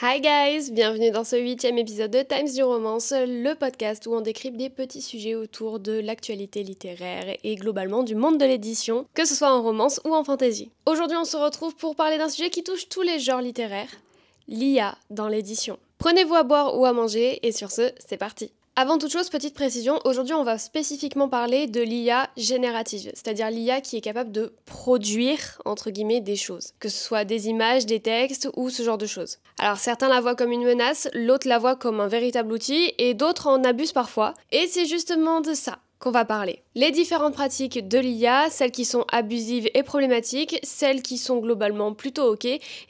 Hi guys, bienvenue dans ce 8e épisode de Times New Romance, le podcast où on décrypte des petits sujets autour de l'actualité littéraire et globalement du monde de l'édition, que ce soit en romance ou en fantasy. Aujourd'hui on se retrouve pour parler d'un sujet qui touche tous les genres littéraires, l'IA dans l'édition. Prenez-vous à boire ou à manger et sur ce, c'est parti. Avant toute chose, petite précision, aujourd'hui on va spécifiquement parler de l'IA générative, c'est-à-dire l'IA qui est capable de produire, entre guillemets, des choses, que ce soit des images, des textes ou ce genre de choses. Alors certains la voient comme une menace, l'autre la voit comme un véritable outil et d'autres en abusent parfois, et c'est justement de ça qu'on va parler. Les différentes pratiques de l'IA, celles qui sont abusives et problématiques, celles qui sont globalement plutôt ok,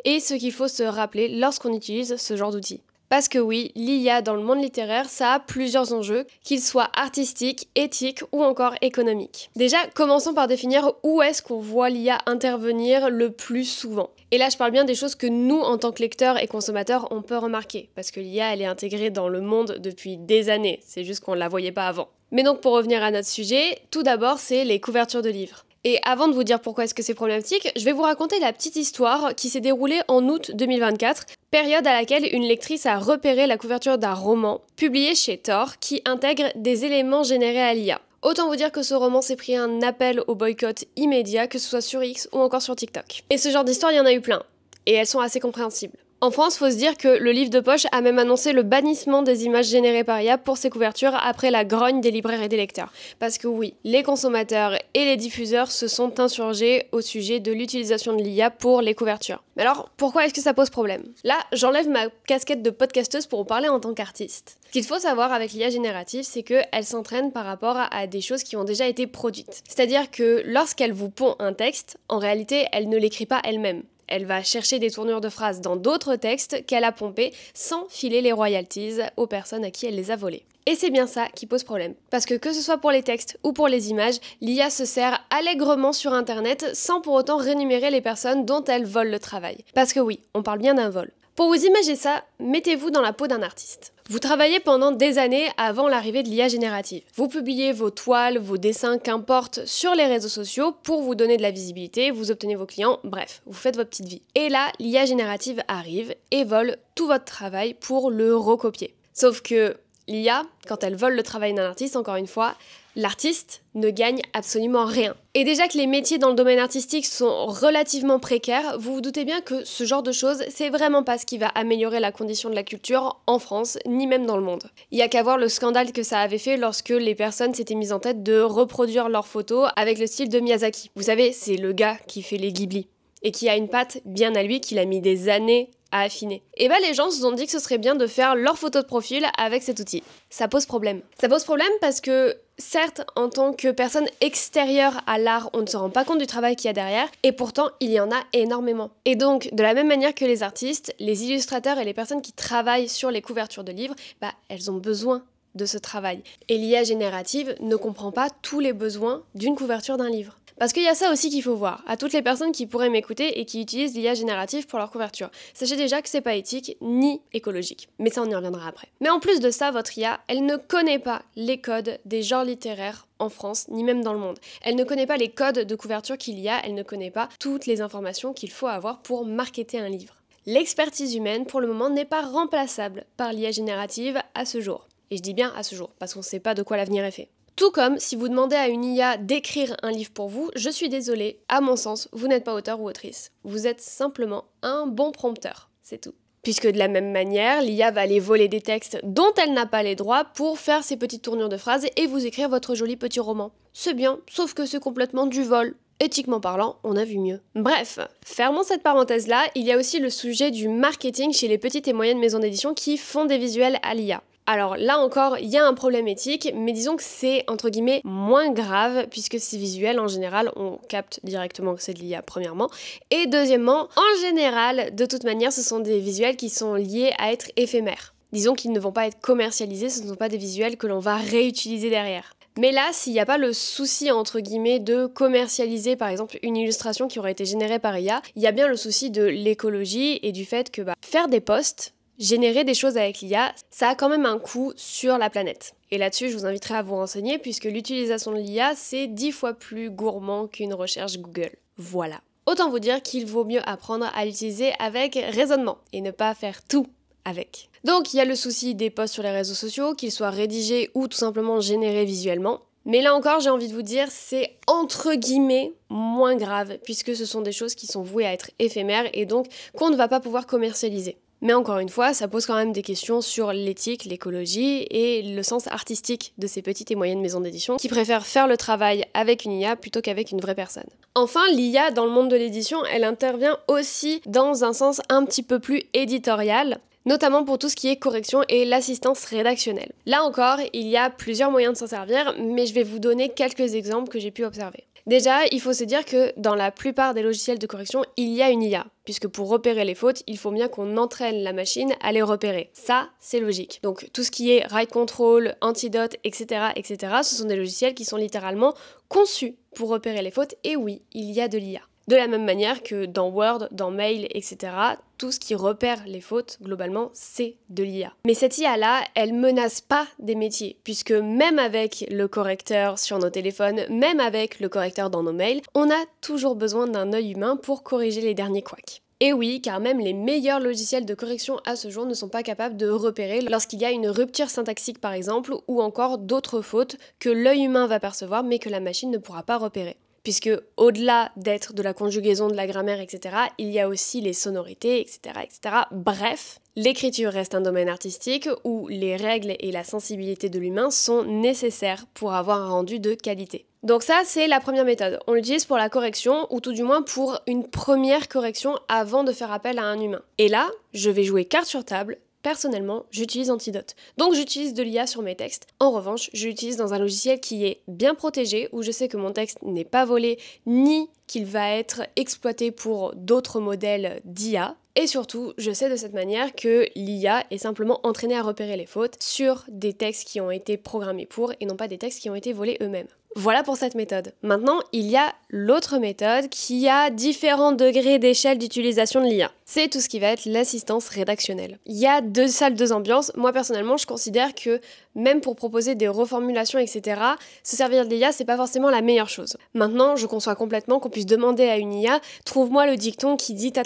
et ce qu'il faut se rappeler lorsqu'on utilise ce genre d'outils. Parce que oui, l'IA dans le monde littéraire, ça a plusieurs enjeux, qu'ils soient artistiques, éthiques ou encore économiques. Déjà, commençons par définir où est-ce qu'on voit l'IA intervenir le plus souvent. Et là, je parle bien des choses que nous, en tant que lecteurs et consommateurs, on peut remarquer. Parce que l'IA, elle est intégrée dans le monde depuis des années, c'est juste qu'on ne la voyait pas avant. Mais donc, pour revenir à notre sujet, tout d'abord, c'est les couvertures de livres. Et avant de vous dire pourquoi est-ce que c'est problématique, je vais vous raconter la petite histoire qui s'est déroulée en août 2024, période à laquelle une lectrice a repéré la couverture d'un roman publié chez Tor qui intègre des éléments générés à l'IA. Autant vous dire que ce roman s'est pris un appel au boycott immédiat, que ce soit sur X ou encore sur TikTok. Et ce genre d'histoire, il y en a eu plein. Et elles sont assez compréhensibles. En France, faut se dire que le livre de poche a même annoncé le bannissement des images générées par IA pour ses couvertures après la grogne des libraires et des lecteurs. Parce que oui, les consommateurs et les diffuseurs se sont insurgés au sujet de l'utilisation de l'IA pour les couvertures. Mais alors, pourquoi est-ce que ça pose problème? Là, j'enlève ma casquette de podcasteuse pour en parler en tant qu'artiste. Ce qu'il faut savoir avec l'IA générative, c'est qu'elle s'entraîne par rapport à des choses qui ont déjà été produites. C'est-à-dire que lorsqu'elle vous pond un texte, en réalité, elle ne l'écrit pas elle-même. Elle va chercher des tournures de phrases dans d'autres textes qu'elle a pompés sans filer les royalties aux personnes à qui elle les a volés. Et c'est bien ça qui pose problème. Parce que ce soit pour les textes ou pour les images, l'IA se sert allègrement sur Internet sans pour autant rémunérer les personnes dont elle vole le travail. Parce que oui, on parle bien d'un vol. Pour vous imaginer ça, mettez-vous dans la peau d'un artiste. Vous travaillez pendant des années avant l'arrivée de l'IA générative. Vous publiez vos toiles, vos dessins, qu'importe, sur les réseaux sociaux pour vous donner de la visibilité, vous obtenez vos clients, bref, vous faites votre petite vie. Et là, l'IA générative arrive et vole tout votre travail pour le recopier. Sauf que l'IA, quand elle vole le travail d'un artiste, encore une fois, l'artiste ne gagne absolument rien. Et déjà que les métiers dans le domaine artistique sont relativement précaires, vous vous doutez bien que ce genre de choses, c'est vraiment pas ce qui va améliorer la condition de la culture en France, ni même dans le monde. Il y a qu'à voir le scandale que ça avait fait lorsque les personnes s'étaient mises en tête de reproduire leurs photos avec le style de Miyazaki. Vous savez, c'est le gars qui fait les Ghibli, et qui a une patte bien à lui qu'il a mis des années à affiner. Et bah les gens se sont dit que ce serait bien de faire leur photo de profil avec cet outil. Ça pose problème. Ça pose problème parce que certes, en tant que personne extérieure à l'art, on ne se rend pas compte du travail qu'il y a derrière, et pourtant, il y en a énormément. Et donc, de la même manière que les artistes, les illustrateurs et les personnes qui travaillent sur les couvertures de livres, elles ont besoin de ce travail. Et l'IA générative ne comprend pas tous les besoins d'une couverture d'un livre. Parce qu'il y a ça aussi qu'il faut voir, à toutes les personnes qui pourraient m'écouter et qui utilisent l'IA générative pour leur couverture. Sachez déjà que c'est pas éthique ni écologique, mais ça on y reviendra après. Mais en plus de ça, votre IA, elle ne connaît pas les codes des genres littéraires en France, ni même dans le monde. Elle ne connaît pas les codes de couverture qu'il y a, elle ne connaît pas toutes les informations qu'il faut avoir pour marketer un livre. L'expertise humaine, pour le moment, n'est pas remplaçable par l'IA générative à ce jour. Et je dis bien à ce jour, parce qu'on ne sait pas de quoi l'avenir est fait. Tout comme si vous demandez à une IA d'écrire un livre pour vous, je suis désolée, à mon sens, vous n'êtes pas auteur ou autrice. Vous êtes simplement un bon prompteur, c'est tout. Puisque de la même manière, l'IA va aller voler des textes dont elle n'a pas les droits pour faire ses petites tournures de phrases et vous écrire votre joli petit roman. C'est bien, sauf que c'est complètement du vol. Éthiquement parlant, on a vu mieux. Bref, fermons cette parenthèse-là, il y a aussi le sujet du marketing chez les petites et moyennes maisons d'édition qui font des visuels à l'IA. Alors là encore, il y a un problème éthique, mais disons que c'est entre guillemets moins grave puisque ces visuels en général, on capte directement que c'est de l'IA premièrement, et deuxièmement, en général, de toute manière, ce sont des visuels qui sont liés à être éphémères. Disons qu'ils ne vont pas être commercialisés, ce ne sont pas des visuels que l'on va réutiliser derrière. Mais là, s'il n'y a pas le souci, entre guillemets, de commercialiser, par exemple, une illustration qui aurait été générée par IA, il y a bien le souci de l'écologie et du fait que faire des posts, générer des choses avec l'IA, ça a quand même un coût sur la planète. Et là-dessus, je vous inviterai à vous renseigner puisque l'utilisation de l'IA, c'est 10 fois plus gourmand qu'une recherche Google. Voilà. Autant vous dire qu'il vaut mieux apprendre à l'utiliser avec raisonnement et ne pas faire tout avec. Donc il y a le souci des posts sur les réseaux sociaux, qu'ils soient rédigés ou tout simplement générés visuellement. Mais là encore, j'ai envie de vous dire, c'est entre guillemets moins grave, puisque ce sont des choses qui sont vouées à être éphémères et donc qu'on ne va pas pouvoir commercialiser. Mais encore une fois, ça pose quand même des questions sur l'éthique, l'écologie et le sens artistique de ces petites et moyennes maisons d'édition qui préfèrent faire le travail avec une IA plutôt qu'avec une vraie personne. Enfin, l'IA dans le monde de l'édition, elle intervient aussi dans un sens un petit peu plus éditorial, notamment pour tout ce qui est correction et l'assistance rédactionnelle. Là encore, il y a plusieurs moyens de s'en servir, mais je vais vous donner quelques exemples que j'ai pu observer. Déjà, il faut se dire que dans la plupart des logiciels de correction, il y a une IA, puisque pour repérer les fautes, il faut bien qu'on entraîne la machine à les repérer. Ça, c'est logique. Donc tout ce qui est Write Control, Antidote, etc., ce sont des logiciels qui sont littéralement conçus pour repérer les fautes, et oui, il y a de l'IA. De la même manière que dans Word, dans Mail, etc., tout ce qui repère les fautes, globalement, c'est de l'IA. Mais cette IA-là, elle menace pas des métiers, puisque même avec le correcteur sur nos téléphones, même avec le correcteur dans nos mails, on a toujours besoin d'un œil humain pour corriger les derniers couacs. Et oui, car même les meilleurs logiciels de correction à ce jour ne sont pas capables de repérer lorsqu'il y a une rupture syntaxique par exemple, ou encore d'autres fautes que l'œil humain va percevoir mais que la machine ne pourra pas repérer. Puisque au-delà d'être de la conjugaison, de la grammaire, etc., il y a aussi les sonorités, etc. Bref, l'écriture reste un domaine artistique où les règles et la sensibilité de l'humain sont nécessaires pour avoir un rendu de qualité. Donc ça, c'est la première méthode. On l'utilise pour la correction, ou tout du moins pour une première correction avant de faire appel à un humain. Et là, je vais jouer carte sur table. Personnellement, j'utilise Antidote. Donc j'utilise de l'IA sur mes textes. En revanche, je l'utilise dans un logiciel qui est bien protégé, où je sais que mon texte n'est pas volé, ni qu'il va être exploité pour d'autres modèles d'IA. Et surtout, je sais de cette manière que l'IA est simplement entraînée à repérer les fautes sur des textes qui ont été programmés pour et non pas des textes qui ont été volés eux-mêmes. Voilà pour cette méthode. Maintenant, il y a l'autre méthode qui a différents degrés d'échelle d'utilisation de l'IA. C'est tout ce qui va être l'assistance rédactionnelle. Il y a deux salles, deux ambiances. Moi, personnellement, je considère que même pour proposer des reformulations, etc., se servir de l'IA, c'est pas forcément la meilleure chose. Maintenant, je conçois complètement qu'on puisse demander à une IA, trouve-moi le dicton qui dit ta,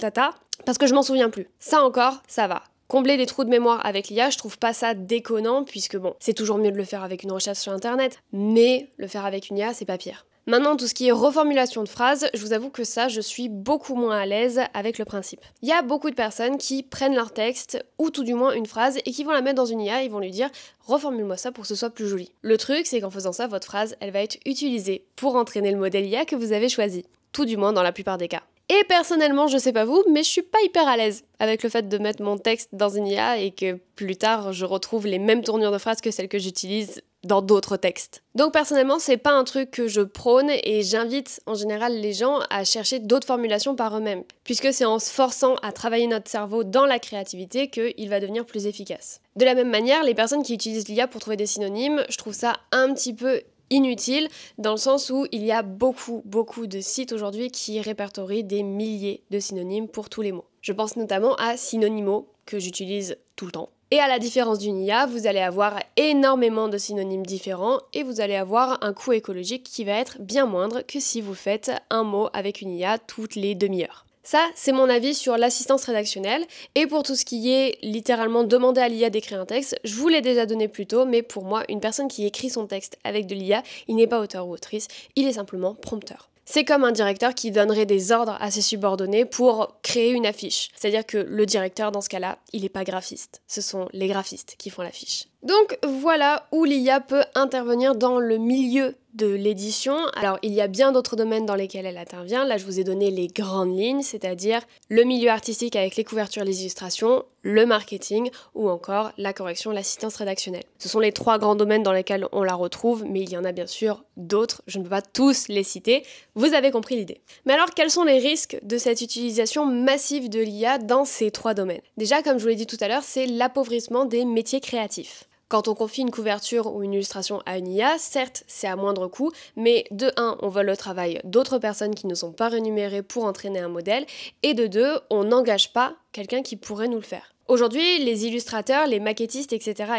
parce que je m'en souviens plus. Ça encore, ça va. Combler des trous de mémoire avec l'IA, je trouve pas ça déconnant, puisque bon, c'est toujours mieux de le faire avec une recherche sur internet, mais le faire avec une IA, c'est pas pire. Maintenant, tout ce qui est reformulation de phrases, je vous avoue que ça, je suis beaucoup moins à l'aise avec le principe. Il y a beaucoup de personnes qui prennent leur texte, ou tout du moins une phrase, et qui vont la mettre dans une IA, ils vont lui dire « reformule-moi ça pour que ce soit plus joli ». Le truc, c'est qu'en faisant ça, votre phrase, elle va être utilisée pour entraîner le modèle IA que vous avez choisi. Tout du moins dans la plupart des cas. Et personnellement, je sais pas vous, mais je suis pas hyper à l'aise avec le fait de mettre mon texte dans une IA et que plus tard, je retrouve les mêmes tournures de phrases que celles que j'utilise dans d'autres textes. Donc personnellement, c'est pas un truc que je prône et j'invite en général les gens à chercher d'autres formulations par eux-mêmes, puisque c'est en se forçant à travailler notre cerveau dans la créativité qu'il va devenir plus efficace. De la même manière, les personnes qui utilisent l'IA pour trouver des synonymes, je trouve ça un petit peu inutile, dans le sens où il y a beaucoup de sites aujourd'hui qui répertorient des milliers de synonymes pour tous les mots. Je pense notamment à Synonymo, que j'utilise tout le temps. Et à la différence d'une IA, vous allez avoir énormément de synonymes différents et vous allez avoir un coût écologique qui va être bien moindre que si vous faites un mot avec une IA toutes les demi-heures. Ça, c'est mon avis sur l'assistance rédactionnelle. Et pour tout ce qui est littéralement demander à l'IA d'écrire un texte, je vous l'ai déjà donné plus tôt, mais pour moi, une personne qui écrit son texte avec de l'IA, il n'est pas auteur ou autrice, il est simplement prompteur. C'est comme un directeur qui donnerait des ordres à ses subordonnés pour créer une affiche. C'est-à-dire que le directeur, dans ce cas-là, il n'est pas graphiste. Ce sont les graphistes qui font l'affiche. Donc voilà où l'IA peut intervenir dans le milieu de l'édition. Alors il y a bien d'autres domaines dans lesquels elle intervient. Là je vous ai donné les grandes lignes, c'est-à-dire le milieu artistique avec les couvertures et les illustrations, le marketing ou encore la correction, l'assistance rédactionnelle. Ce sont les trois grands domaines dans lesquels on la retrouve, mais il y en a bien sûr d'autres, je ne peux pas tous les citer. Vous avez compris l'idée. Mais alors quels sont les risques de cette utilisation massive de l'IA dans ces trois domaines? Déjà, comme je vous l'ai dit tout à l'heure, c'est l'appauvrissement des métiers créatifs. Quand on confie une couverture ou une illustration à une IA, certes, c'est à moindre coût, mais de 1, on vole le travail d'autres personnes qui ne sont pas rémunérées pour entraîner un modèle, et de 2, on n'engage pas quelqu'un qui pourrait nous le faire. Aujourd'hui, les illustrateurs, les maquettistes, etc.,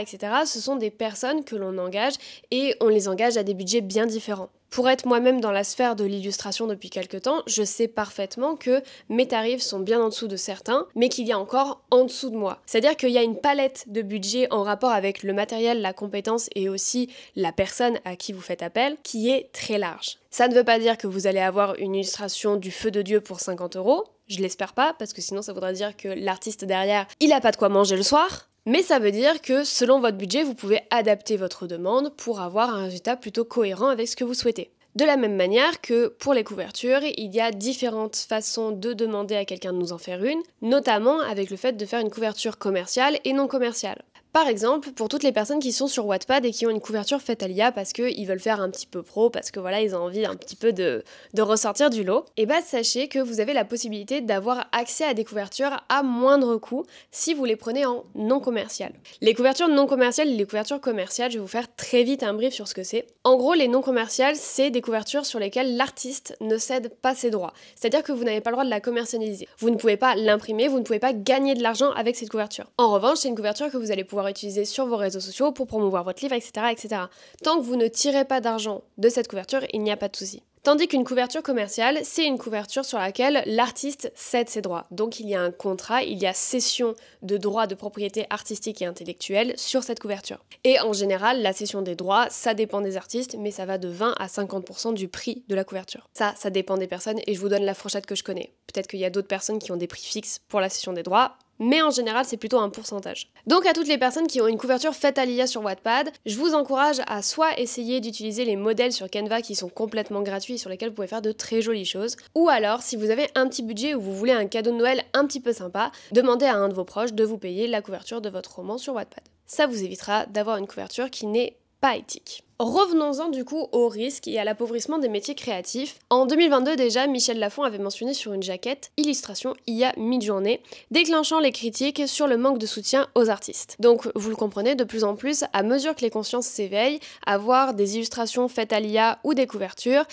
ce sont des personnes que l'on engage et on les engage à des budgets bien différents. Pour être moi-même dans la sphère de l'illustration depuis quelques temps, je sais parfaitement que mes tarifs sont bien en dessous de certains, mais qu'il y a encore en dessous de moi. C'est-à-dire qu'il y a une palette de budget en rapport avec le matériel, la compétence et aussi la personne à qui vous faites appel, qui est très large. Ça ne veut pas dire que vous allez avoir une illustration du feu de Dieu pour 50 €, je l'espère pas, parce que sinon ça voudrait dire que l'artiste derrière, il a pas de quoi manger le soir. Mais ça veut dire que selon votre budget, vous pouvez adapter votre demande pour avoir un résultat plutôt cohérent avec ce que vous souhaitez. De la même manière que pour les couvertures, il y a différentes façons de demander à quelqu'un de nous en faire une, notamment avec le fait de faire une couverture commerciale et non commerciale. Par exemple, pour toutes les personnes qui sont sur Wattpad et qui ont une couverture faite à l'IA parce qu'ils veulent faire un petit peu pro, parce que voilà, ils ont envie un petit peu de ressortir du lot, et bah sachez que vous avez la possibilité d'avoir accès à des couvertures à moindre coût si vous les prenez en non commercial. Les couvertures non commerciales et les couvertures commerciales, je vais vous faire très vite un brief sur ce que c'est. En gros, les non commerciales, c'est des couvertures sur lesquelles l'artiste ne cède pas ses droits. C'est-à-dire que vous n'avez pas le droit de la commercialiser. Vous ne pouvez pas l'imprimer, vous ne pouvez pas gagner de l'argent avec cette couverture. En revanche, c'est une couverture que vous allez pouvoir utiliser sur vos réseaux sociaux pour promouvoir votre livre, etc., etc. Tant que vous ne tirez pas d'argent de cette couverture, il n'y a pas de souci. Tandis qu'une couverture commerciale, c'est une couverture sur laquelle l'artiste cède ses droits. Donc il y a un contrat, il y a cession de droits de propriété artistique et intellectuelle sur cette couverture. Et en général, la cession des droits, ça dépend des artistes, mais ça va de 20 à 50% du prix de la couverture. Ça dépend des personnes et je vous donne la fourchette que je connais. Peut-être qu'il y a d'autres personnes qui ont des prix fixes pour la cession des droits, mais en général c'est plutôt un pourcentage. Donc à toutes les personnes qui ont une couverture faite à l'IA sur Wattpad, je vous encourage à soit essayer d'utiliser les modèles sur Canva qui sont complètement gratuits et sur lesquels vous pouvez faire de très jolies choses, ou alors si vous avez un petit budget ou vous voulez un cadeau de Noël un petit peu sympa, demandez à un de vos proches de vous payer la couverture de votre roman sur Wattpad. Ça vous évitera d'avoir une couverture qui n'est pas éthique. Revenons-en du coup au risque et à l'appauvrissement des métiers créatifs. En 2022 déjà, Michel Lafon avait mentionné sur une jaquette « Illustration IA mid-journée », déclenchant les critiques sur le manque de soutien aux artistes. Donc vous le comprenez, de plus en plus, à mesure que les consciences s'éveillent, avoir des illustrations faites à l'IA ou des couvertures,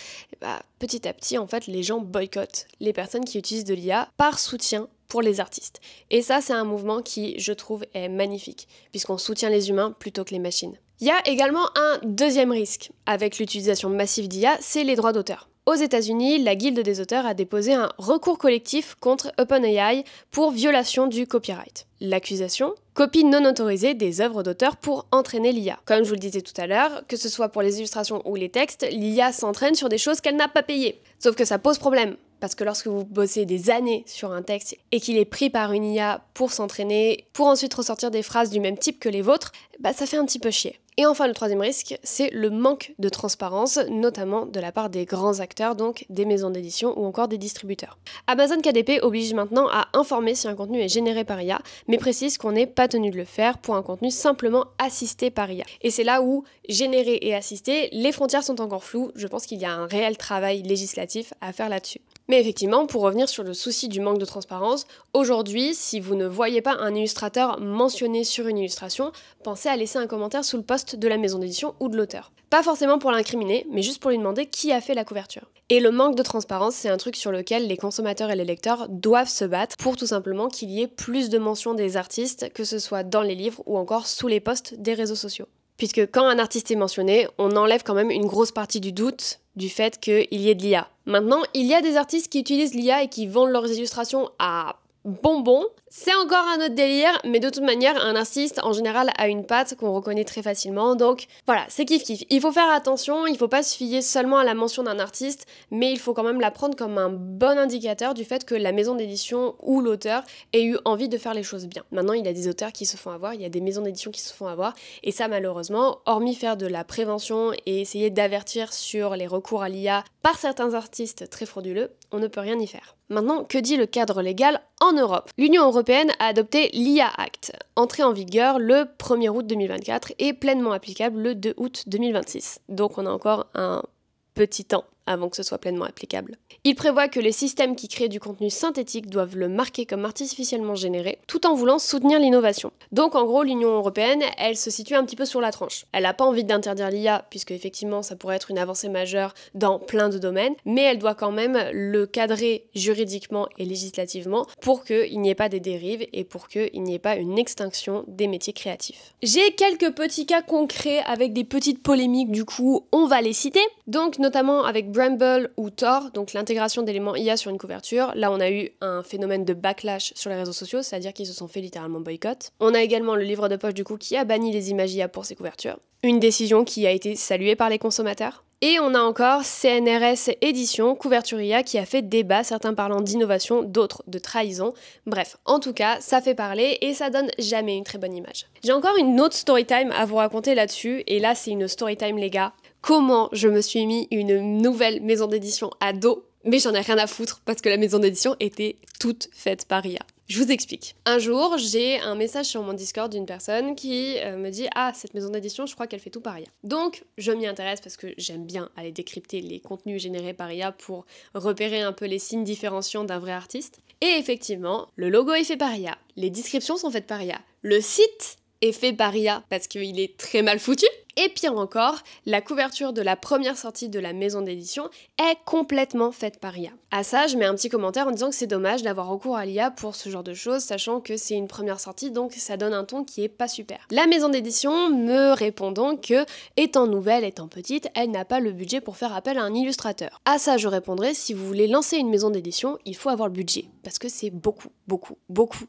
petit à petit en fait les gens boycottent les personnes qui utilisent de l'IA par soutien pour les artistes. Et ça, c'est un mouvement qui, je trouve, est magnifique, puisqu'on soutient les humains plutôt que les machines. Il y a également un deuxième risque avec l'utilisation massive d'IA, c'est les droits d'auteur. Aux États-Unis, la Guilde des auteurs a déposé un recours collectif contre OpenAI pour violation du copyright. L'accusation ? Copie non autorisée des œuvres d'auteurs pour entraîner l'IA. Comme je vous le disais tout à l'heure, que ce soit pour les illustrations ou les textes, l'IA s'entraîne sur des choses qu'elle n'a pas payées. Sauf que ça pose problème. Parce que lorsque vous bossez des années sur un texte et qu'il est pris par une IA pour s'entraîner, pour ensuite ressortir des phrases du même type que les vôtres, ça fait un petit peu chier. Et enfin, le troisième risque, c'est le manque de transparence, notamment de la part des grands acteurs, donc des maisons d'édition ou encore des distributeurs. Amazon KDP oblige maintenant à informer si un contenu est généré par IA, mais précise qu'on n'est pas tenu de le faire pour un contenu simplement assisté par IA. Et c'est là où, générer et assister, les frontières sont encore floues, je pense qu'il y a un réel travail législatif à faire là-dessus. Mais effectivement, pour revenir sur le souci du manque de transparence, aujourd'hui, si vous ne voyez pas un illustrateur mentionné sur une illustration, pensez à laisser un commentaire sous le post de la maison d'édition ou de l'auteur. Pas forcément pour l'incriminer, mais juste pour lui demander qui a fait la couverture. Et le manque de transparence, c'est un truc sur lequel les consommateurs et les lecteurs doivent se battre pour tout simplement qu'il y ait plus de mentions des artistes, que ce soit dans les livres ou encore sous les posts des réseaux sociaux. Puisque quand un artiste est mentionné, on enlève quand même une grosse partie du doute du fait qu'il y ait de l'IA. Maintenant, il y a des artistes qui utilisent l'IA et qui vendent leurs illustrations à bonbons. C'est encore un autre délire, mais de toute manière, un artiste, en général, a une patte qu'on reconnaît très facilement, donc voilà, c'est kiff-kiff. Il faut faire attention, il faut pas se fier seulement à la mention d'un artiste, mais il faut quand même la prendre comme un bon indicateur du fait que la maison d'édition ou l'auteur ait eu envie de faire les choses bien. Maintenant, il y a des auteurs qui se font avoir, il y a des maisons d'édition qui se font avoir, et ça, malheureusement, hormis faire de la prévention et essayer d'avertir sur les recours à l'IA par certains artistes très frauduleux, on ne peut rien y faire. Maintenant, que dit le cadre légal en Europe ? L'Union européenne a adopté l'IA Act, entré en vigueur le 1er août 2024 et pleinement applicable le 2 août 2026. Donc on a encore un petit temps avant que ce soit pleinement applicable. Il prévoit que les systèmes qui créent du contenu synthétique doivent le marquer comme artificiellement généré, tout en voulant soutenir l'innovation. Donc en gros, l'Union européenne, elle se situe un petit peu sur la tranche. Elle n'a pas envie d'interdire l'IA, puisque effectivement ça pourrait être une avancée majeure dans plein de domaines, mais elle doit quand même le cadrer juridiquement et législativement pour qu'il n'y ait pas des dérives et pour qu'il n'y ait pas une extinction des métiers créatifs. J'ai quelques petits cas concrets avec des petites polémiques, du coup on va les citer. Donc notamment avec Bramble ou Tor, donc l'intégration d'éléments IA sur une couverture. Là on a eu un phénomène de backlash sur les réseaux sociaux, c'est-à-dire qu'ils se sont fait littéralement boycott. On a également le livre de poche du coup qui a banni les images IA pour ses couvertures. Une décision qui a été saluée par les consommateurs. Et on a encore CNRS Édition, couverture IA, qui a fait débat, certains parlant d'innovation, d'autres de trahison. Bref, en tout cas, ça fait parler et ça donne jamais une très bonne image. J'ai encore une autre storytime à vous raconter là-dessus, et là c'est une storytime les gars. Comment je me suis mis une nouvelle maison d'édition à dos, mais j'en ai rien à foutre parce que la maison d'édition était toute faite par IA. Je vous explique. Un jour, j'ai un message sur mon Discord d'une personne qui me dit « Ah, cette maison d'édition, je crois qu'elle fait tout par IA. » Donc, je m'y intéresse parce que j'aime bien aller décrypter les contenus générés par IA pour repérer un peu les signes différenciants d'un vrai artiste. Et effectivement, le logo est fait par IA, les descriptions sont faites par IA, le site est fait par IA parce qu'il est très mal foutu. Et pire encore, la couverture de la première sortie de la maison d'édition est complètement faite par IA. À ça, je mets un petit commentaire en disant que c'est dommage d'avoir recours à l'IA pour ce genre de choses, sachant que c'est une première sortie, donc ça donne un ton qui est pas super. La maison d'édition me répond donc que, étant nouvelle, étant petite, elle n'a pas le budget pour faire appel à un illustrateur. À ça, je répondrai, si vous voulez lancer une maison d'édition, il faut avoir le budget, parce que c'est beaucoup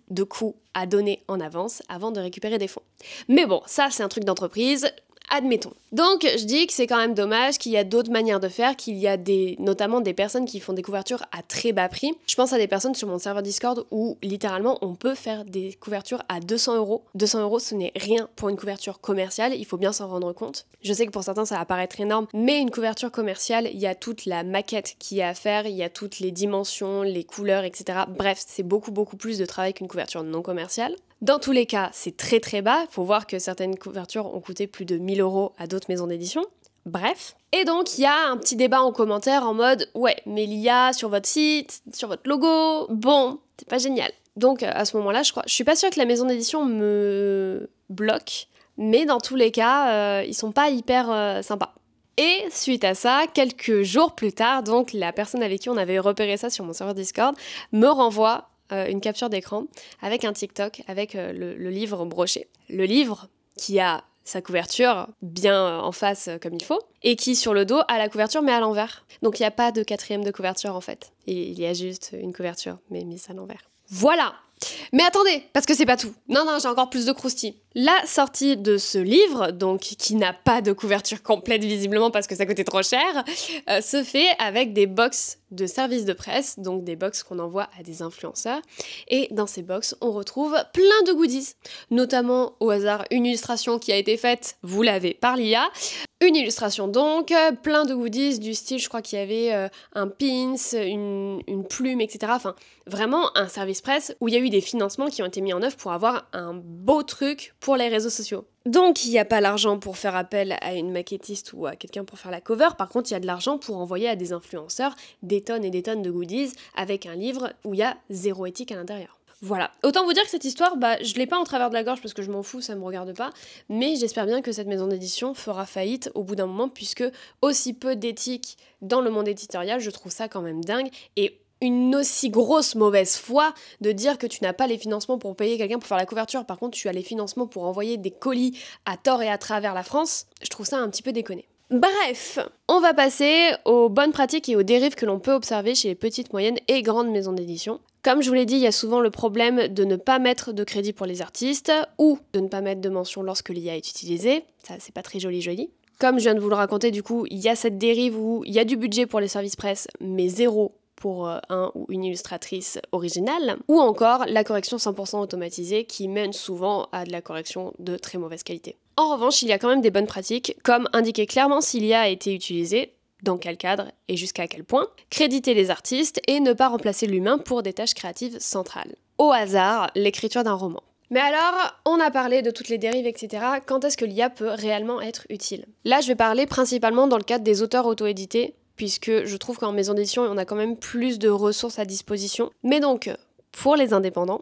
de coûts à donner en avance avant de récupérer des fonds. Mais bon, ça c'est un truc d'entreprise, admettons. Donc je dis que c'est quand même dommage qu'il y a d'autres manières de faire, qu'il y a notamment des personnes qui font des couvertures à très bas prix. Je pense à des personnes sur mon serveur Discord où littéralement on peut faire des couvertures à 200 €. 200 € ce n'est rien pour une couverture commerciale, il faut bien s'en rendre compte. Je sais que pour certains ça va paraître énorme, mais une couverture commerciale, il y a toute la maquette qu'il y a à faire, il y a toutes les dimensions, les couleurs, etc. Bref, c'est beaucoup plus de travail qu'une couverture non commerciale. Dans tous les cas, c'est très bas. Faut voir que certaines couvertures ont coûté plus de 1000 € à d'autres maisons d'édition. Bref. Et donc, il y a un petit débat en commentaire en mode « Ouais, mais l'IA sur votre site, sur votre logo, bon, c'est pas génial. » Donc, à ce moment-là, je suis pas sûre que la maison d'édition me bloque, mais dans tous les cas, ils sont pas hyper sympas. Et suite à ça, quelques jours plus tard, donc la personne avec qui on avait repéré ça sur mon serveur Discord me renvoie une capture d'écran avec un TikTok avec le livre broché. Le livre qui a sa couverture bien en face comme il faut et qui sur le dos a la couverture mais à l'envers. Donc il n'y a pas de quatrième de couverture en fait. Il y a juste une couverture mais mise à l'envers. Voilà! Mais attendez, parce que c'est pas tout. Non, j'ai encore plus de croustilles. La sortie de ce livre, donc qui n'a pas de couverture complète visiblement parce que ça coûtait trop cher, se fait avec des box de services de presse, donc des box qu'on envoie à des influenceurs. Et dans ces box, on retrouve plein de goodies, notamment au hasard une illustration qui a été faite, vous l'avez, par l'IA. Une illustration donc, plein de goodies du style, je crois qu'il y avait un pins, une plume, etc. Enfin, vraiment un service presse où il y a eu des financements qui ont été mis en œuvre pour avoir un beau truc pour les réseaux sociaux. Donc il n'y a pas l'argent pour faire appel à une maquettiste ou à quelqu'un pour faire la cover, par contre il y a de l'argent pour envoyer à des influenceurs des tonnes et des tonnes de goodies avec un livre où il y a zéro éthique à l'intérieur. Voilà. Autant vous dire que cette histoire, je l'ai pas en travers de la gorge parce que je m'en fous, ça me regarde pas, mais j'espère bien que cette maison d'édition fera faillite au bout d'un moment puisque aussi peu d'éthique dans le monde éditorial, je trouve ça quand même dingue et une aussi grosse mauvaise foi de dire que tu n'as pas les financements pour payer quelqu'un pour faire la couverture, par contre tu as les financements pour envoyer des colis à tort et à travers la France, je trouve ça un petit peu déconné. Bref, on va passer aux bonnes pratiques et aux dérives que l'on peut observer chez les petites, moyennes et grandes maisons d'édition. Comme je vous l'ai dit, il y a souvent le problème de ne pas mettre de crédit pour les artistes ou de ne pas mettre de mention lorsque l'IA est utilisée, ça c'est pas très joli. Comme je viens de vous le raconter, du coup, il y a cette dérive où il y a du budget pour les services presse, mais zéro pour un ou une illustratrice originale, ou encore la correction 100% automatisée qui mène souvent à de la correction de très mauvaise qualité. En revanche, il y a quand même des bonnes pratiques, comme indiquer clairement si l'IA a été utilisée, dans quel cadre et jusqu'à quel point, créditer les artistes et ne pas remplacer l'humain pour des tâches créatives centrales. Au hasard, l'écriture d'un roman. Mais alors, on a parlé de toutes les dérives, etc. Quand est-ce que l'IA peut réellement être utile ? Là, je vais parler principalement dans le cadre des auteurs auto-édités, puisque je trouve qu'en maison d'édition, on a quand même plus de ressources à disposition. Mais donc, pour les indépendants,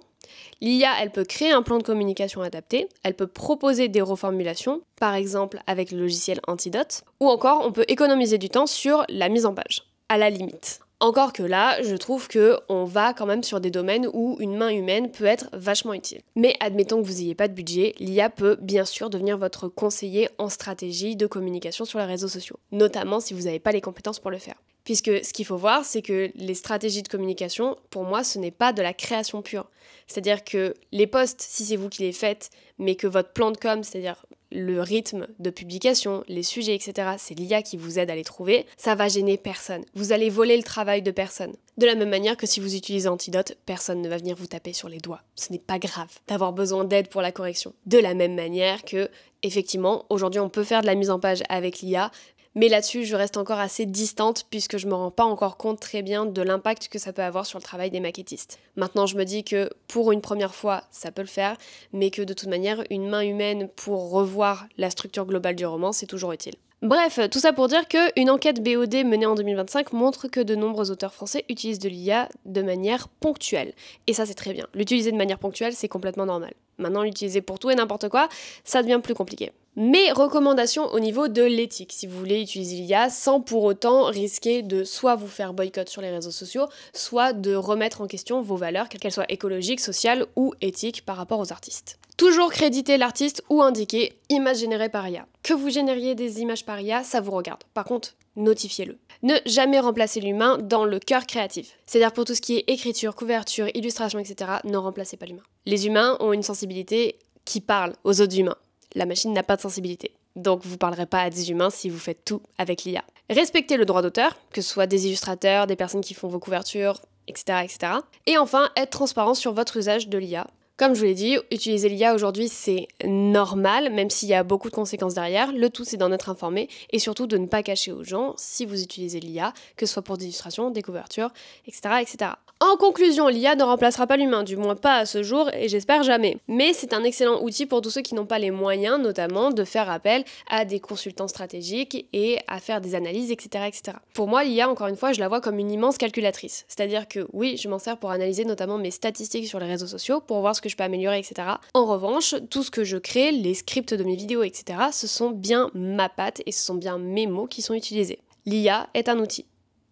l'IA, elle peut créer un plan de communication adapté, elle peut proposer des reformulations, par exemple avec le logiciel Antidote, ou encore on peut économiser du temps sur la mise en page, à la limite. Encore que là, je trouve qu'on va quand même sur des domaines où une main humaine peut être vachement utile. Mais admettons que vous n'ayez pas de budget, l'IA peut bien sûr devenir votre conseiller en stratégie de communication sur les réseaux sociaux, notamment si vous n'avez pas les compétences pour le faire. Puisque ce qu'il faut voir, c'est que les stratégies de communication, pour moi, ce n'est pas de la création pure. C'est-à-dire que les posts, si c'est vous qui les faites, mais que votre plan de com, c'est-à-dire le rythme de publication, les sujets, etc., c'est l'IA qui vous aide à les trouver, ça va gêner personne. Vous allez voler le travail de personne. De la même manière que si vous utilisez Antidote, personne ne va venir vous taper sur les doigts. Ce n'est pas grave d'avoir besoin d'aide pour la correction. De la même manière que, effectivement, aujourd'hui on peut faire de la mise en page avec l'IA, mais là-dessus, je reste encore assez distante puisque je me rends pas encore compte très bien de l'impact que ça peut avoir sur le travail des maquettistes. Maintenant, je me dis que pour une première fois, ça peut le faire, mais que de toute manière, une main humaine pour revoir la structure globale du roman, c'est toujours utile. Bref, tout ça pour dire qu'une enquête BOD menée en 2025 montre que de nombreux auteurs français utilisent de l'IA de manière ponctuelle. Et ça, c'est très bien. L'utiliser de manière ponctuelle, c'est complètement normal. Maintenant, l'utiliser pour tout et n'importe quoi, ça devient plus compliqué. Mes recommandations au niveau de l'éthique, si vous voulez utiliser l'IA sans pour autant risquer de soit vous faire boycott sur les réseaux sociaux, soit de remettre en question vos valeurs, qu'elles soient écologiques, sociales ou éthiques par rapport aux artistes. Toujours créditer l'artiste ou indiquer image générée par IA. Que vous génériez des images par IA, ça vous regarde. Par contre, notifiez-le. Ne jamais remplacer l'humain dans le cœur créatif. C'est-à-dire pour tout ce qui est écriture, couverture, illustration, etc., ne remplacez pas l'humain. Les humains ont une sensibilité qui parle aux autres humains. La machine n'a pas de sensibilité. Donc vous ne parlerez pas à des humains si vous faites tout avec l'IA. Respectez le droit d'auteur, que ce soit des illustrateurs, des personnes qui font vos couvertures, etc., etc. Et enfin, être transparent sur votre usage de l'IA. Comme je vous l'ai dit, utiliser l'IA aujourd'hui c'est normal, même s'il y a beaucoup de conséquences derrière. Le tout c'est d'en être informé et surtout de ne pas cacher aux gens si vous utilisez l'IA, que ce soit pour des illustrations, des couvertures, etc., etc. En conclusion, l'IA ne remplacera pas l'humain, du moins pas à ce jour et j'espère jamais. Mais c'est un excellent outil pour tous ceux qui n'ont pas les moyens, notamment, de faire appel à des consultants stratégiques et à faire des analyses, etc., etc. Pour moi, l'IA, encore une fois, je la vois comme une immense calculatrice. C'est-à-dire que oui, je m'en sers pour analyser notamment mes statistiques sur les réseaux sociaux, pour voir ce que je peux améliorer, etc. En revanche, tout ce que je crée, les scripts de mes vidéos, etc., ce sont bien ma patte et ce sont bien mes mots qui sont utilisés. L'IA est un outil,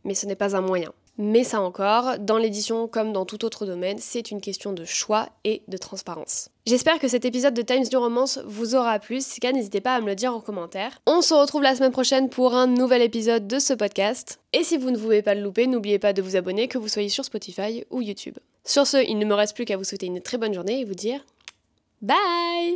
mais ce n'est pas un moyen. Mais ça encore, dans l'édition comme dans tout autre domaine, c'est une question de choix et de transparence. J'espère que cet épisode de Times New Romance vous aura plu, si c'est le cas, n'hésitez pas à me le dire en commentaire. On se retrouve la semaine prochaine pour un nouvel épisode de ce podcast. Et si vous ne voulez pas le louper, n'oubliez pas de vous abonner, que vous soyez sur Spotify ou YouTube. Sur ce, il ne me reste plus qu'à vous souhaiter une très bonne journée et vous dire bye!